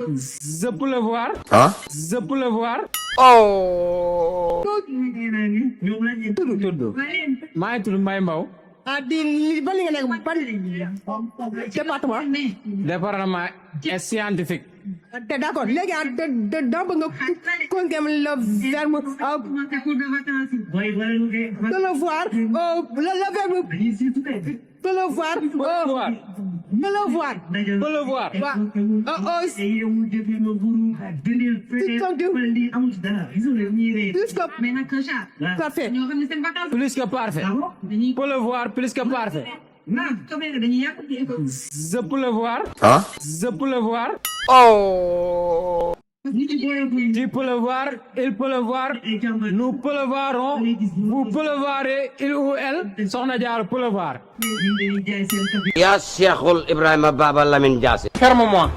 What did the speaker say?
Je peux le voir. Hein? Je peux le voir. oh tudd maa ngi tudd Mbaye Mbow. di ban li nga nekk ban département département est scientifique. te d'accord léegi daa bëgg nga conquérir le verbe de le voir le verbe de le voir de le voir Peut le voir. Parfait. Plus que parfait. Peut le voir plus que parfait. Je peux le voir. Hein? Je peux le voir. oh Tu peux le voir. Il peut le voir. Nous peut le verrons. Vous peut le verrez. Il ou elle. Soxna Diarra peut le voir. Ya Cheikhul Ibrahima Baba Lamine Diassé. Ferme-moi.